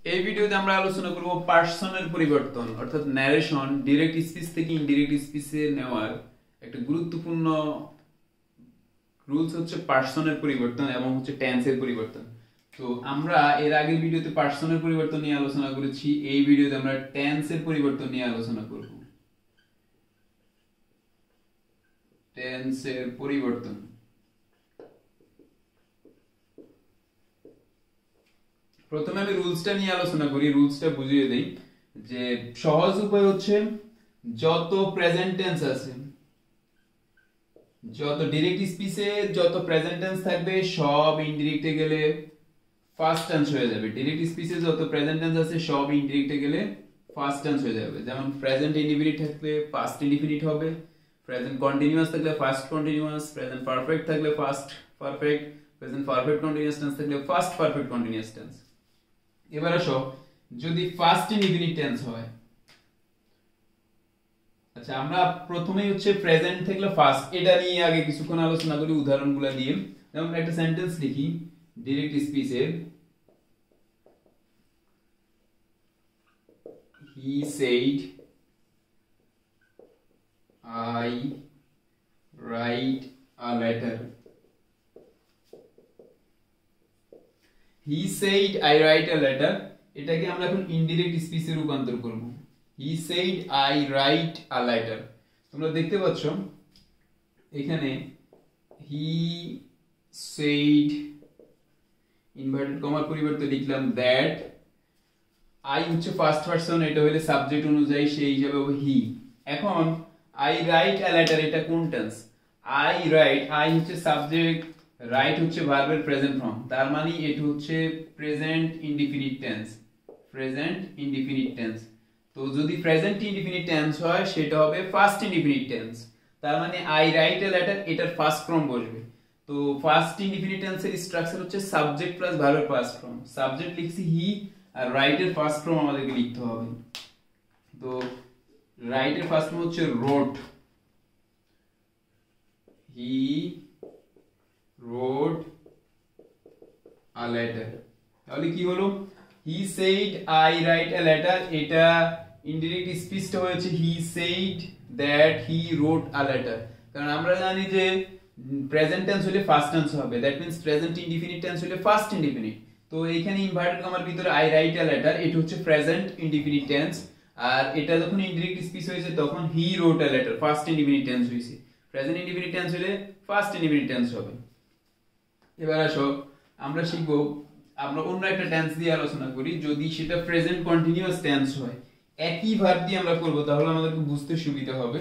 এই ভিডিওতে আমরা আলোচনা করব পার্সনের পরিবর্তন অর্থাৎ ন্যারেশন ডিরেক্ট স্পিচ থেকে ইনডিরেক্ট স্পিচে নেওয়ার একটা গুরুত্বপূর্ণ রুলস হচ্ছে পার্সনের পরিবর্তন এবং হচ্ছে টেন্সের পরিবর্তন। তো আমরা এর আগের ভিডিওতে পার্সনের পরিবর্তন নিয়ে আলোচনা করেছি, এই ভিডিওতে আমরা টেন্সের পরিবর্তন নিয়ে আলোচনা করব। টেন্সের পরিবর্তন। প্রথমে আমি রুলসটা নিয়ে আলোচনা করি, রুলসটা বুঝিয়ে দেই। যে সহজ উপায় হচ্ছে যত প্রেজেন্ট টেন্স আছে, যত ডিরেক্ট স্পিচে যত প্রেজেন্ট টেন্স থাকবে সব ইনডিরেক্টে গেলে ফার্স্ট টেন্স হয়ে যাবে। ডিরেক্ট স্পিচে যত প্রেজেন্ট টেন্স আছে সব ইনডিরেক্টে গেলে ফার্স্ট টেন্স হয়ে যাবে। যেমন প্রেজেন্ট ইনডিফিনিট থাকলে ফার্স্ট ইনডিফিনিট হবে, প্রেজেন্ট কন্টিনিউয়াস থাকলে ফার্স্ট কন্টিনিউয়াস, প্রেজেন্ট পারফেক্ট থাকলে first perfect, present perfect continuous tense থাকলে ফার্স্ট পারফেক্ট কন্টিনিউয়াস টেন্স। এবার আসো, যদি ফার্স্ট ইনডিফিনিট টেন্স হয়, আচ্ছা আমরা প্রথমেই হচ্ছে প্রেজেন্ট থাকলে ফার্স্ট, এটা নিয়ে আগে কিছুক্ষণ আলোচনা করি উদাহরণগুলো দিয়ে। যেমন একটা সেন্টেন্স লিখি direct স্পিচের, he said I write a letter. He said I write a letter, এটাকে আমরা এখন ইনডিরেক্ট স্পিচে রূপান্তর করব। He said I write a letter, তোমরা দেখতে পাচ্ছ এখানে he said ইনভার্টেড কমার পরিবর্তে লিখলাম that, I হচ্ছে ফার্স্ট পারসন, এটা হলে সাবজেক্ট অনুযায়ী সেই হিসাবে হবে হি। এখন I write a letter, এটা কোন টেন্স? I write, I হচ্ছে সাবজেক্ট, রাইট হচ্ছে ভার্বের প্রেজেন্ট ফর্ম, তার মানে এটা হচ্ছে present indefinite tense. Present indefinite tense, তো যদি প্রেজেন্ট ইনডিফিনিট টেন্স হয় সেটা হবে ফার্স্ট ইনডিফিনিট টেন্স। তার মানে I write a letter এটার ফার্স্ট ফর্ম বসবে। তো ফার্স্ট ইনডিফিনিট টেন্সের স্ট্রাকচার হচ্ছে সাবজেক্ট প্লাস ভার্বের ফার্স্ট ফর্ম। সাবজেক্ট লিখছি হি, আর রাইট এর ফার্স্ট ফর্ম আমাদেরকে লিখতে হবে। তো রাইট এর ফার্স্ট ফর্ম হচ্ছে রোট, হি wrote a letter। তাহলে কি হলো? he said I write a letter, এটা ইনডিরেক্ট স্পিচটা হয়েছে he said that he wrote a letter। কারণ আমরা জানি যে প্রেজেন্ট টেন্স হলে ফার্স্ট টেন্স হবে, that means present indefinite tense হলে ফার্স্ট ইনডিফিনিট। তো এখানে ইনভার্টেড কমার ভিতরে I write a letter, এটা হচ্ছে প্রেজেন্ট ইনডিফিনিট টেন্স, আর এটা যখন ইনডিরেক্ট স্পিচ হয়েছে তখন he wrote a letter, first indefinite tense হয়েছে। প্রেজেন্ট ইনডিফিনিট টেন্স হলে ফার্স্ট ইনডিফিনিট টেন্স হবে। এবার আসো আমরা শিখবো, আমরা অন্য একটা টেন্স দিয়ে আলোচনা করি। যদি সেটা প্রেজেন্ট কন্টিনিউয়াস টেন্স হয়, একই ভার্ব দিয়ে আমরা করব, তাহলে আমাদেরকে বুঝতে সুবিধা হবে।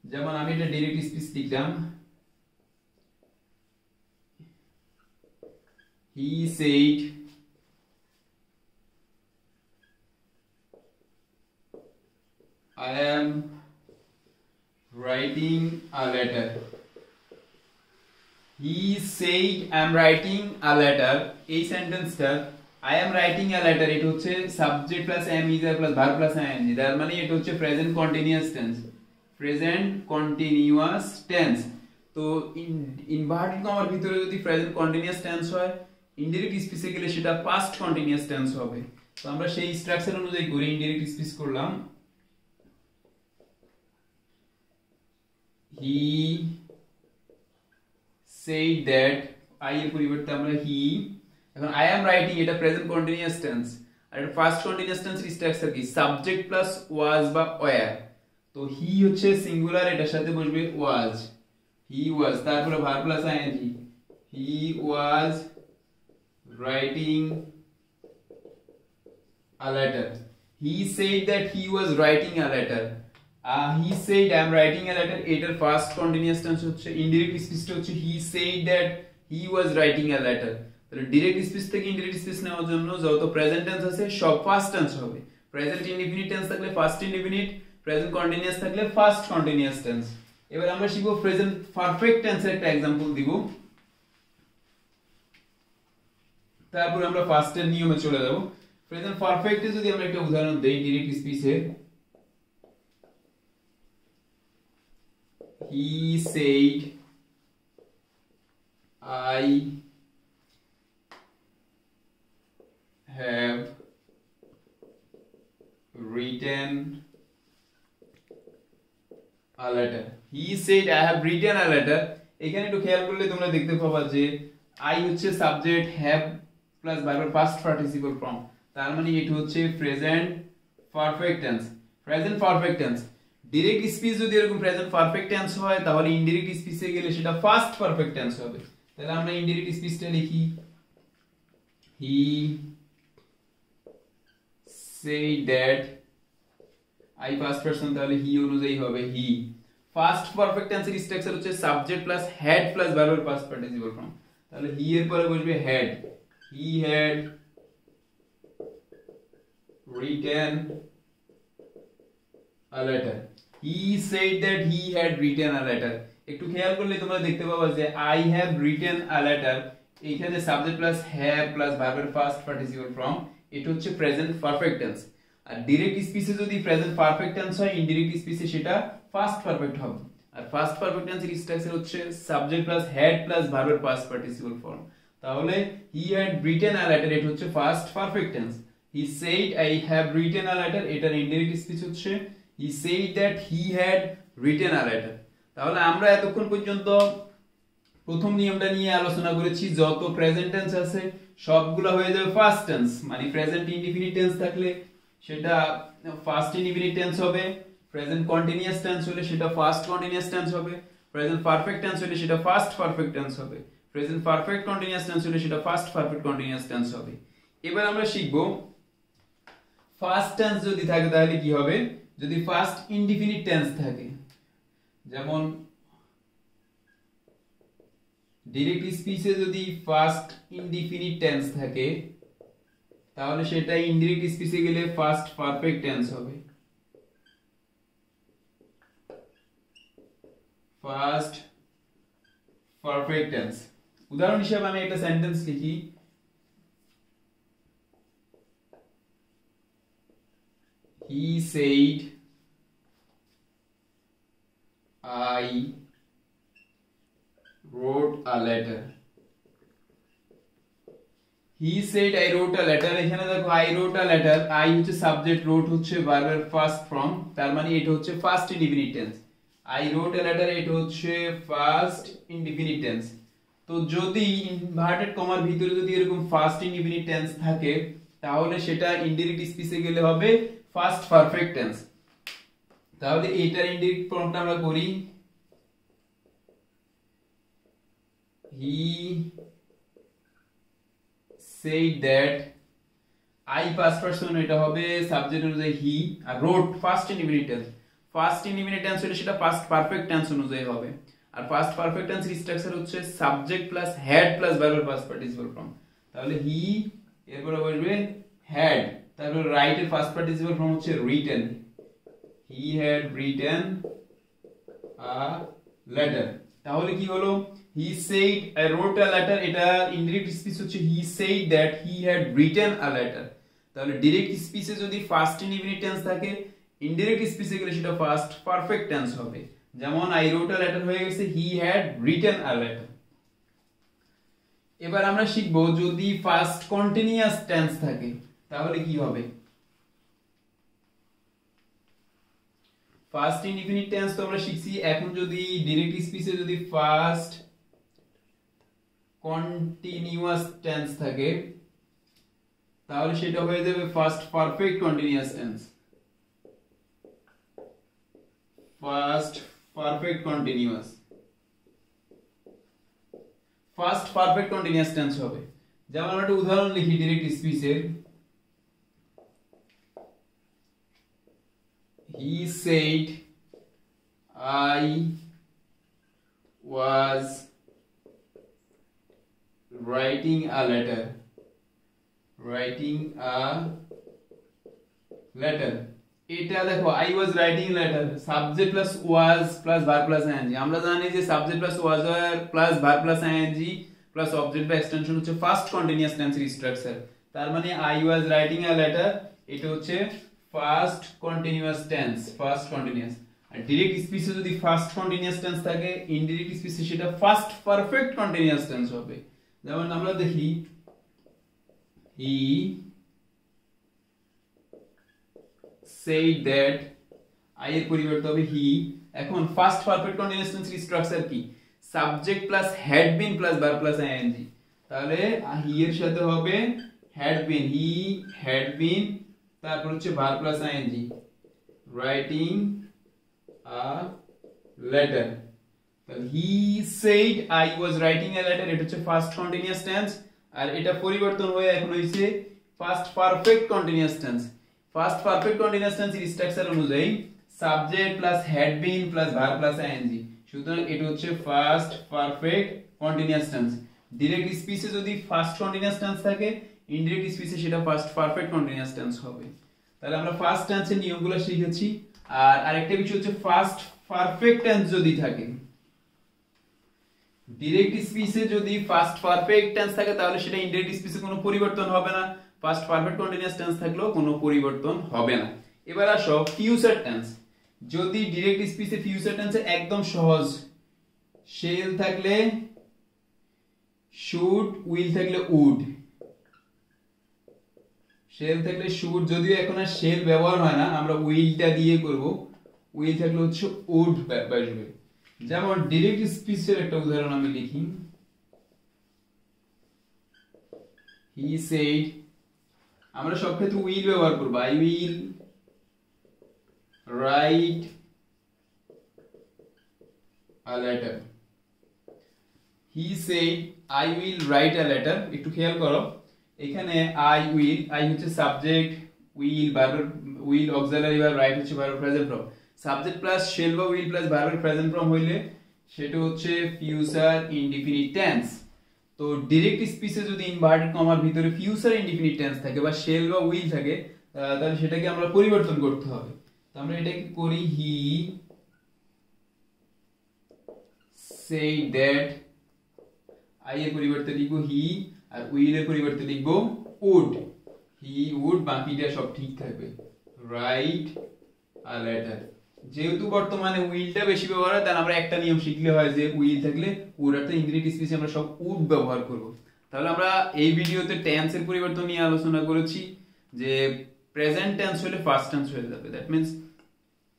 যেমন আমি এটা ডাইরেক্ট স্পিচ লিখলাম, he said I am writing a letter। he said I am writing a letter, এই সেন্টেন্সটা I am writing a letter এটা হচ্ছে subject plus am is plus verb plus ing, তার মানে এটা হচ্ছে present continuous tense. Present continuous tense, তো inverted কমার ভিতরে যদি প্রেজেন্ট কন্টিনিউয়াস টেন্স হয়, ইনডিরেক্ট স্পিচে গেলে সেটা পাস্ট কন্টিনিউয়াস টেন্স হবে। তো আমরা সেই স্ট্রাকচার অনুযায়ী করে ইনডিরেক্ট স্পিচ করলাম, he said that, I এর পরিবর্তে আমরা he, এখন I am writing এটা প্রেজেন্ট কন্টিনিউয়াস টেন্স, আর এটা ফার্স্ট কন্টিনিউয়াস টেন্সের স্ট্রাকচার কি? সাবজেক্ট প্লাস was বা were। তো he হচ্ছে সিঙ্গুলার, এটার সাথে বসবে was, he was, তারপরে verb plus ing, he was writing a letter। he said that he was writing a letter, he said I am writing a letter এটার first continuous tense হচ্ছে, indirect স্পিচটা হচ্ছে he said that he was writing a letter। তাহলে direct speech থেকে indirect speech নেওয়ার জন্য যত present tense আছে সব ফার্স্ট টেন্স হবে। প্রেজেন্ট ইনডিফিনিট টেন্স থাকলে ফার্স্ট ইনডিফিনিট, প্রেজেন্ট কন্টিনিউয়াস থাকলে ফার্স্ট কন্টিনিউয়াস টেন্স। এবার আমরা শিখব প্রেজেন্ট পারফেক্ট টেন্সের একটা एग्जांपल দিব, তারপর আমরা ফার্স্টের নিয়মে চলে যাব। প্রেজেন্ট পারফেক্টে যদি আমরা একটা উদাহরণ দেই direct স্পিচে, he said I have written a letter. He said I have written a letter. এখানে একটু খেয়াল করলে তোমরা দেখতে পাবা যে I হচ্ছে সাবজেক্ট have প্লাস ভার্বের past participle form, তার মানে এটা হচ্ছে present perfect tense. Present perfect tense direct speech যদি এরকম প্রেজেন্ট পারফেক্ট টেন্স হয় তাহলে ইনডিরেক্ট স্পিচে গেলে সেটা ফার্স্ট পারফেক্ট টেন্স হবে। তাহলে আমরা ইনডিরেক্ট স্পিচটা লিখি he said that, I first person তাহলে he অনুযায়ী হবে he। ফার্স্ট পারফেক্ট টেন্সের স্ট্রাকচার হচ্ছে সাবজেক্ট প্লাস হ্যাড প্লাস ভার্বের পাস্ট পার্টিসিপল ফর্ম, তাহলে he এর পরে বসবে had. he had written a letter. He said that he had written a letter. একটু খেয়াল করলে তোমরা দেখতে পাবা যে I have written a letter, এখানে সাবজেক্ট প্লাস have প্লাস ভার্বের পাস্ট পার্টিসিপল ফর্ম, এটা হচ্ছে প্রেজেন্ট পারফেক্ট টেন্স। আর ডাইরেক্ট স্পিচে যদি প্রেজেন্ট পারফেক্ট টেন্স হয় ইনডিরেক্ট স্পিচে সেটা ফার্স্ট পারফেক্ট হবে। আর ফার্স্ট পারফেক্ট টেন্সের স্ট্রাকচার হচ্ছে সাবজেক্ট প্লাস হ্যাড প্লাস ভার্বের পাস্ট পার্টিসিপল ফর্ম, তাহলে he had written a letter এটা হচ্ছে past perfect tense. he said I have written a letter এটার ইনডিরেক্ট স্পিচ হচ্ছে he said that he had written a letter। তাহলে আমরা এতক্ষণ পর্যন্ত প্রথম নিয়মটা নিয়ে আলোচনা করেছি, যত প্রেজেন্ট টেন্স আছে সবগুলো হয়ে যাবে ফার্স্ট টেন্স, মানে প্রেজেন্ট ইনডিফিনিট টেন্স থাকলে সেটা ফার্স্ট ইনডিফিনিট টেন্স হবে, প্রেজেন্ট কন্টিনিউয়াস টেন্স হলে সেটা ফার্স্ট কন্টিনিউয়াস টেন্স হবে, প্রেজেন্ট পারফেক্ট টেন্স হলে সেটা ফার্স্ট পারফেক্ট টেন্স হবে, প্রেজেন্ট পারফেক্ট কন্টিনিউয়াস টেন্স হলে সেটা ফার্স্ট পারফেক্ট কন্টিনিউয়াস টেন্স হবে। এবার আমরা শিখব ফার্স্ট টেন্স যদি থাকে তাহলে কি হবে, যদি ফার্স্ট ইনডিফিনিট টেন্স থাকে, যেমন ডাইরেক্ট স্পিচে যদি ফার্স্ট ইনডিফিনিট টেন্স থাকে তাহলে সেটা ইনডিরেক্ট স্পিচে গেলে ফার্স্ট পারফেক্ট টেন্স হবে। First perfect tense. উদাহরণ হিসেবে আমি একটা সেন্টেন্স লিখি, he said I wrote a letter. he said I wrote a letter, এখানে দেখো I wrote a letter, I হচ্ছে সাবজেক্ট, wrote হচ্ছে ভার্বের ফার্স্ট ফর্ম, তার মানে এটা হচ্ছে first indefinite tense. I wrote a letter এটা হচ্ছে ফার্স্ট ইনডিফিনিট টেন্স। তো যদি ইনভার্টেড কমার ভিতরে যদি এরকম ফার্স্ট ইনডিফিনিট টেন্স থাকে তাহলে সেটা ইনডিরেক্ট স্পিচে গেলে হবে ফার্স্ট পারফেক্ট টেন্স। তাহলে এটার ইনডিরেক্ট ফর্মটা আমরা করি, he said that, I first person এটা হবে সাবজেক্ট অনুযায়ী he, আর wrote first indefinite tense, first indefinite tense হলে সেটা ফার্স্ট পারফেক্ট টেন্স অনুযায়ী হবে। আর ফার্স্ট পারফেক্ট টেন্সের স্ট্রাকচার হচ্ছে সাবজেক্ট প্লাস হ্যাড প্লাস ভার্বের পাস্ট পার্টিসিপল ফর্ম, তাহলে he এরপরে বসবে had, তারপর রাইট এর ফার্স্ট পার্টিসিপল ফর্ম হচ্ছে written, he had written a letter। তাহলে কি হলো, he said I wrote a letter, এটা ইনডিরেক্ট স্পিচ হচ্ছে he said that he had written a letter। তাহলে ডাইরেক্ট স্পিচে যদি ফার্স্ট ইনডিফিনিট টেন্স থাকে ইনডিরেক্ট স্পিচে গেলে সেটা ফার্স্ট পারফেক্ট টেন্স হবে, যেমন I wrote a letter হয়ে গেছে he had written a letter। এবার আমরা শিখব যদি ফার্স্ট কন্টিনিউয়াস টেন্স থাকে তাহলে কি হবে। ফার্স্ট ইনডিফিনিট টেন্স তো আমরা শিখছি, এখন যদি ডাইরেক্ট স্পিচে যদি ফার্স্ট কন্টিনিউয়াস টেন্স থাকে তাহলে সেটা হয়ে যাবে first perfect continuous tense. Past perfect continuous, first perfect continuous tense হবে। যেমন আমরা একটা উদাহরণ লিখি direct স্পিচের, he said I was writing a letter, writing a letter। এটা দেখো I was writing a letter, subject plus was plus verb plus ing। আমরা জানি যে subject plus was plus verb plus ing plus object বা extension হচ্ছে past continuous টেন্সের structure. তার মানে I was writing a letter এটা হচ্ছে past continuous tense, past continuous. আর ডাইরেক্ট স্পিচে যদি ফার্স্ট কন্টিনিউয়াস টেন্স থাকে ইনডিরেক্ট স্পিচে সেটা ফার্স্ট পারফেক্ট কন্টিনিউয়াস টেন্স হবে। যেমন আমরা দেখি he said that I এর পরিবর্তে হবে he। এখন ফার্স্ট পারফেক্ট কন্টিনিউয়াস টেন্সের স্ট্রাকচার কি? Subject plus had been plus verb plus ING. তাহলে he এর সাথে হবে had been, he had been, তারপর হচ্ছে verb plus ING, writing a letter. তাহলে he said I was writing a letter, এটা হচ্ছে ফার্স্ট কন্টিনিউয়াস টেন্স, আর এটা পরিবর্তন হয়ে এখন হইছে past perfect continuous tense. Past perfect continuous টেন্সের স্ট্রাকচার অনুযায়ী subject plus had been plus verb plus ING, সুতরাং এটা হচ্ছে past perfect continuous tense. Direct স্পিচে যদি ফার্স্ট কন্টিনিউয়াস টেন্স থাকে, ইনডিরেক্ট স্পিচে সেটা ফার্স্ট পারফেক্ট কন্টিনিউয়াস টেন্স হবে। তাহলে আমরা ফার্স্ট টেন্সের নিয়মগুলো শিখেছি। আর আরেকটা বিষয় হচ্ছে ফার্স্ট পারফেক্ট টেন্স যদি থাকে, ডাইরেক্ট স্পিচে যদি ফার্স্ট পারফেক্ট টেন্স থাকে তাহলে সেটা ইনডিরেক্ট স্পিচে কোনো পরিবর্তন হবে না, ফার্স্ট পারফেক্ট কন্টিনিউয়াস টেন্স থাকলেও কোনো পরিবর্তন হবে না। এবার আসো ফিউচার টেন্স। যদি ডাইরেক্ট স্পিচে ফিউচার টেন্সে একদম সহজ, শেল থাকলে শুড, উইল থাকলে উড, শেল থাকলে শুড, যদিও এখন আর শেল ব্যবহার হয় না, আমরা উইলটা দিয়ে করব, উইল থাকলে হচ্ছে উড বসবে। যেমন ডাইরেক্ট স্পিচের একটা উদাহরণ আমি লিখি, হি সেড, আমরা সব ক্ষেত্রে উইল ব্যবহার করব, I will write a letter. He said I will write a letter. একটু খেয়াল করো, এখানে আই উইল, আই হচ্ছে subject, will verb, will auxiliary verb, write হচ্ছে verb present form. Subject plus shall বা উইল প্লাস ভার্বের প্রেজেন্ট ফর্ম হইলে সেটা হচ্ছে ফিউচার ইনডিফিনিট টেন্স। তো ডাইরেক্ট স্পিচে যদি ইনভার্টেড কমার ভিতরে ফিউচার ইনডিফিনিট টেন্স থাকে বা শেল বা উইল থাকে, তাহলে সেটাকে আমরা পরিবর্তন করতে হবে। তো আমরা এটাকে করি, হি said that, আই এর পরিবর্তে লিখবো হি, আর উইল এর পরিবর্তে লিখবো উড, হি উড, বাকিটা সব ঠিক থাকবে, রাইট আ লেটার। যেহেতু বর্তমানে উইলটা বেশি ব্যবহার হয়, তাহলে আমরা একটা নিয়ম শিখলে হয় যে উইল থাকলে উড, অর্থাৎ ইনডিরেক্ট স্পিচে আমরা সব উড ব্যবহার করব। তাহলে আমরা এই ভিডিওতে টেন্সের পরিবর্তন নিয়ে আলোচনা করেছি, যে প্রেজেন্ট টেন্স হলে ফার্স্ট টেন্স হয়ে যাবে, দ্যাট মিন্স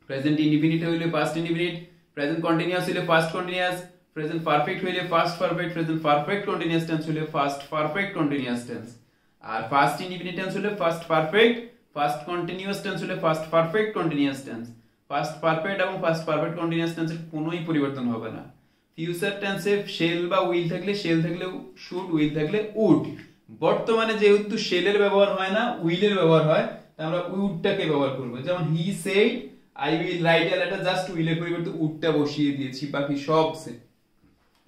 প্রেজেন্ট ইনডিফিনিট হইলে ফার্স্ট ইনডিফিনিট, প্রেজেন্ট কন্টিনিউয়াস হইলে ফার্স্ট কন্টিনিউয়াস, প্রেজেন্ট পারফেক্ট হইলে past perfect, present perfect continuous tense হইলে ফার্স্ট পারফেক্ট কন্টিনিউয়াস টেন্স, আর ফার্স্ট ইনডিফিনিট টেন্স হইলে past perfect, past continuous tense হইলে past perfect continuous tense. Past perfect এবং past perfect continuous টেন্সের কোনোই পরিবর্তন হবে না। ফিউচার টেন্সে শেল বা উইল থাকলে শেল থাকলে শুড, উইল থাকলে উড। বর্তমানে যেহেতু শেলের ব্যবহার হয় না, উইলের ব্যবহার হয়, তাই আমরা উডটাকে ব্যবহার করব। যেমন he said I will write a letter, just উইলের পরিবর্তে উডটা বসিয়ে দিয়েছি, বাকি সব সেম।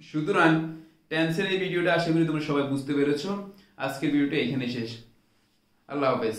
সুতরাং টেন্সের এই ভিডিওটা আশা করি তোমরা সবাই বুঝতে পেরেছো। আজকের ভিডিওটা এখানে শেষ। আল্লাহ হাফেজ।